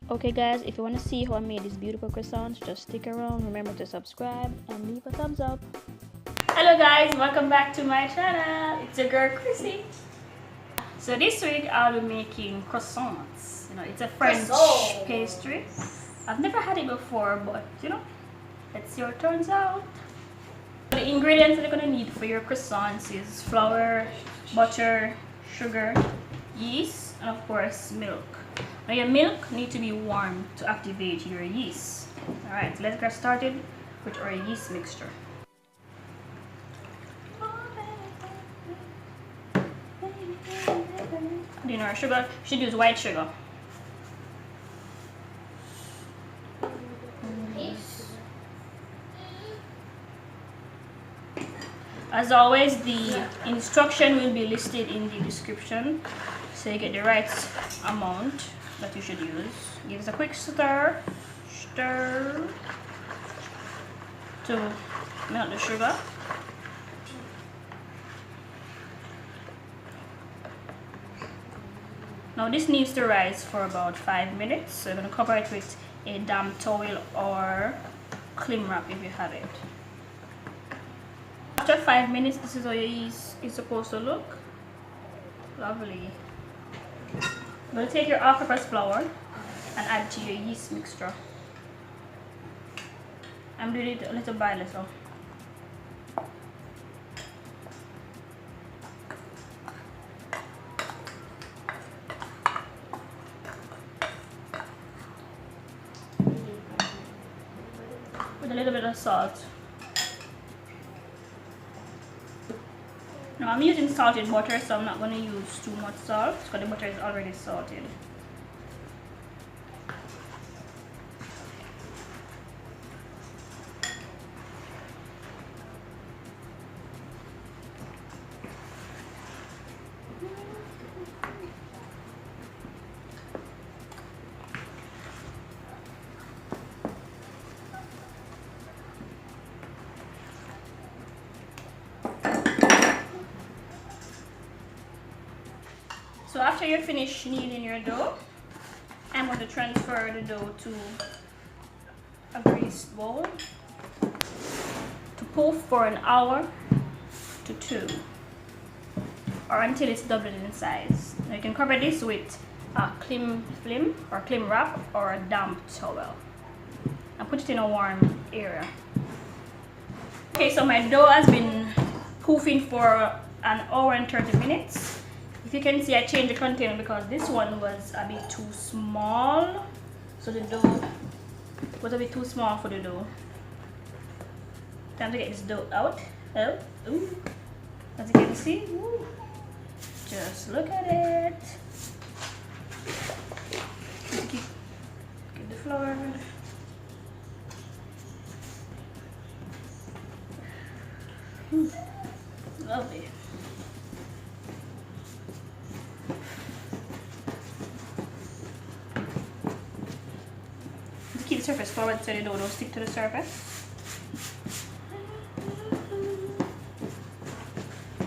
Okay guys, if you want to see how I made these beautiful croissants, just stick around. Remember to subscribe and leave a thumbs up. Hello guys, welcome back to my channel. It's your girl Chrissy. So this week I'll be making croissants. You know, it's a French pastry. I've never had it before, but you know, let's see how it turns out. The ingredients that you're gonna need for your croissants is flour, butter, sugar, yeast, and of course milk. Now your milk needs to be warm to activate your yeast. Alright, so let's get started with our yeast mixture. Then our sugar, you should use white sugar. As always, the instruction will be listed in the description, so you get the right amount that you should use. Give us a quick stir to melt the sugar. Now this needs to rise for about 5 minutes, so you're going to cover it with a damp towel or cling wrap if you have it. After 5 minutes, this is how your yeast is supposed to look. Lovely. You're going to take your all-purpose flour and add to your yeast mixture. I'm doing it a little by little. With a little bit of salt. Now I'm using salted butter, so I'm not going to use too much salt because the butter is already salted. So after you finish kneading your dough, I'm going to transfer the dough to a greased bowl to puff for an hour to 2, or until it's doubled in size. Now you can cover this with a cling film or cling wrap or a damp towel and put it in a warm area. Okay, so my dough has been puffing for an hour and 30 minutes. If you can see, I changed the container because this one was a bit too small. So the dough was a bit too small for the dough. Time to get this dough out. Oh, ooh. As you can see, ooh. Just look at it. Get the flour. Lovely. Keep the surface forward so the dough don't stick to the surface.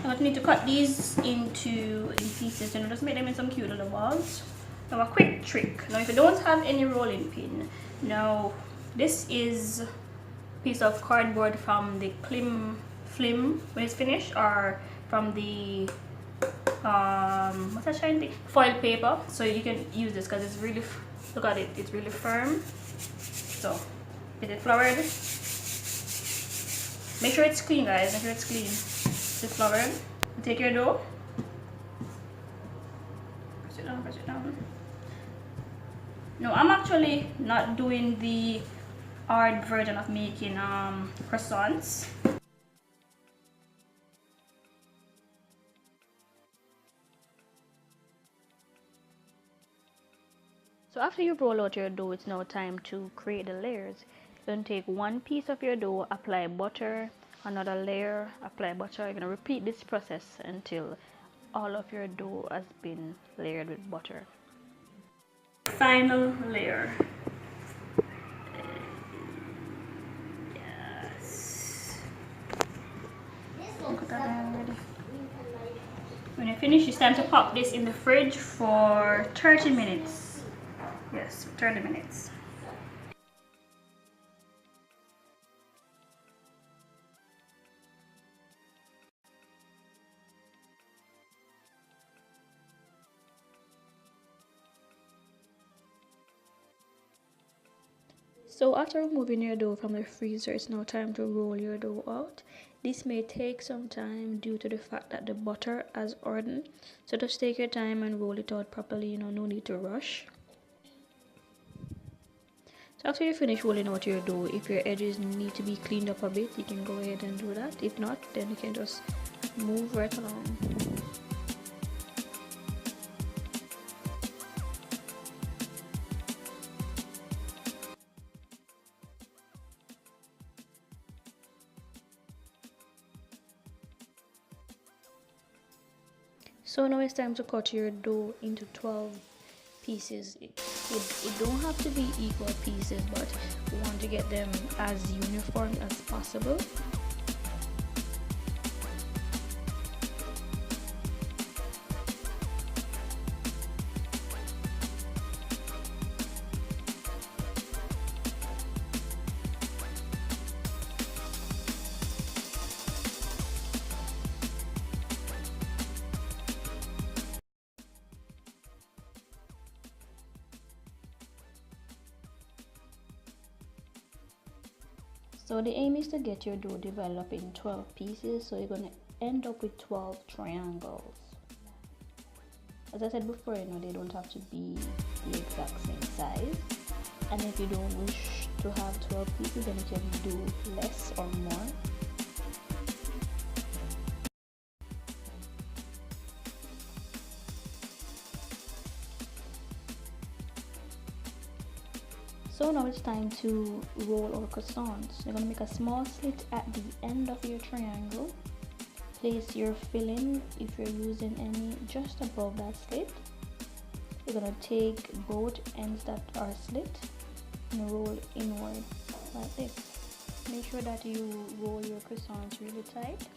Now we need to cut these in pieces, and just make them in some cute little balls. Now a quick trick. Now if you don't have any rolling pin, now this is a piece of cardboard from the film when it's finished, or from the what's that shiny thing? Foil paper. So you can use this because it's really, look at it, it's really firm. So, is it floured? Make sure it's clean, guys. Make sure it's clean. Is it floured? Take your dough. Press it down, press it down. No, I'm actually not doing the hard version of making croissants. So after you roll out your dough, it's now time to create the layers. Then take one piece of your dough, apply butter, another layer, apply butter. You're going to repeat this process until all of your dough has been layered with butter. Final layer. Yes. Look at that. When you finish, it's time to pop this in the fridge for 30 minutes. Yes, 30 minutes. So after removing your dough from the freezer, it's now time to roll your dough out. This may take some time due to the fact that the butter has hardened. So just take your time and roll it out properly, no need to rush. So after you finish rolling out your dough, if your edges need to be cleaned up a bit, you can go ahead and do that. If not, then you can just move right along. So now it's time to cut your dough into 12 pieces. It don't have to be equal pieces, but we want to get them as uniform as possible. So the aim is to get your dough developed in 12 pieces, so you're going to end up with 12 triangles. As I said before, they don't have to be the exact same size, and if you don't wish to have 12 pieces, then you can do less or more. So now it's time to roll our croissants. You're going to make a small slit at the end of your triangle. Place your filling, if you're using any, just above that slit. You're going to take both ends that are slit and roll inward like this. Make sure that you roll your croissants really tight.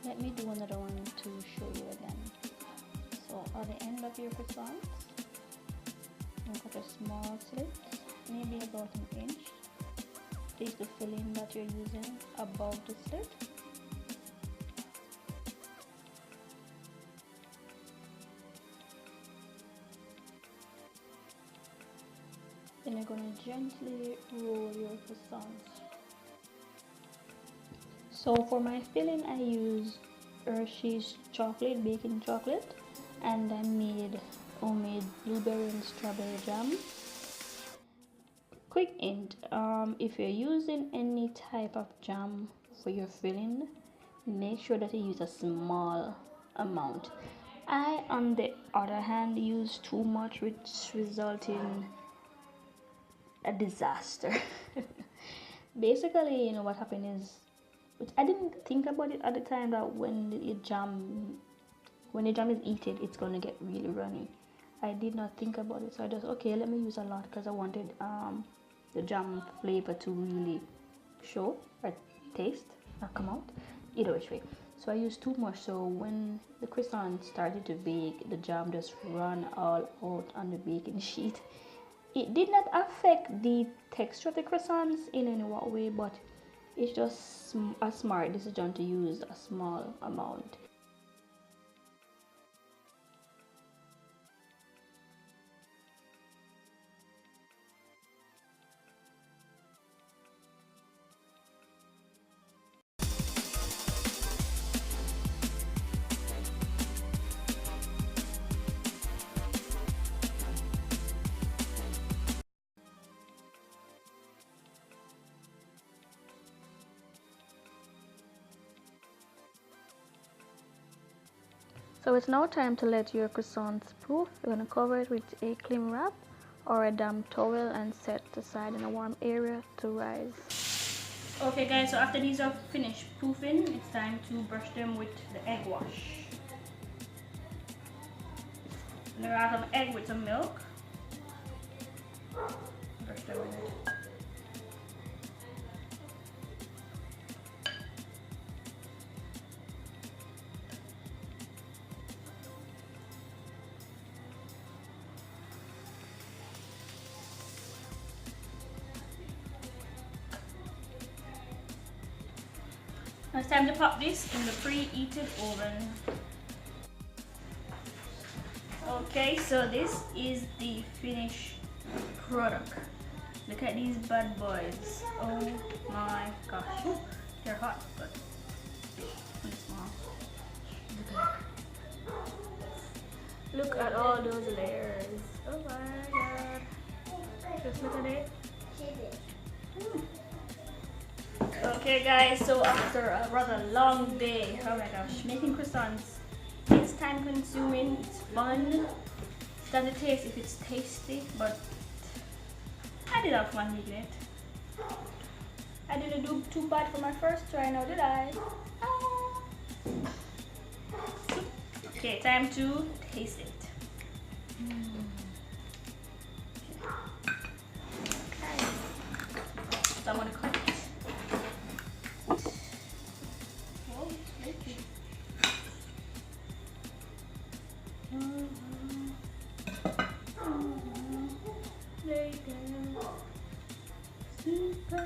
Let me do another one to show you again. So at the end of your croissants, cut a small slit, maybe about an inch. Place the filling that you're using above the slit. Then you're going to gently roll your croissants. So for my filling, I use Hershey's chocolate, baking chocolate, and I made homemade blueberry and strawberry jam. Quick hint, if you're using any type of jam for your filling, make sure that you use a small amount. I, on the other hand, use too much, which results in a disaster. Basically, what happened is, which I didn't think about it at the time, that when the jam is heated, it's gonna get really runny. I did not think about it, so I just, okay, let me use a lot because I wanted the jam flavor to really show or taste or come out, either which way. So I used too much, so when the croissant started to bake, the jam just ran all out on the baking sheet. It did not affect the texture of the croissants in any way, but it's just a smart decision to use a small amount. So it's now time to let your croissants proof. You're going to cover it with a cling wrap or a damp towel and set aside in a warm area to rise. Okay guys, so after these are finished proofing, it's time to brush them with the egg wash. I'm going to add some egg with some milk. Brush them with it. It's time to pop this in the preheated oven. Okay, so this is the finished product. Look at these bad boys. Oh my gosh. They're hot, but really small. Look at all those layers. Oh my god. Just look at it. Okay guys, so after a rather long day, oh my gosh, making croissants, it's time consuming, it's fun. It's doesn't taste if it's tasty, but I did have fun making it. I didn't do too bad for my first try now, did I? Ah. Okay, time to taste it. Okay. So I'm gonna cut it. Oh, thank you. There you go. Super.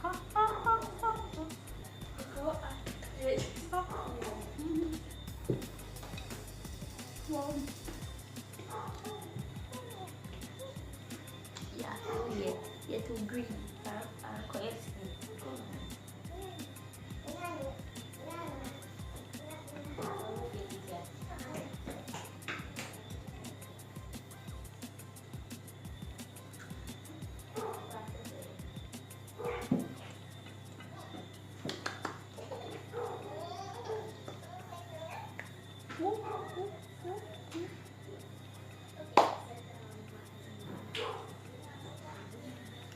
Ha ha ha ha. Wow. Yeah, you're too green. Quite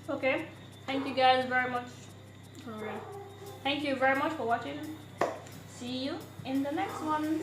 Okay, thank you guys very much. For real. Thank you very much for watching. See you in the next one.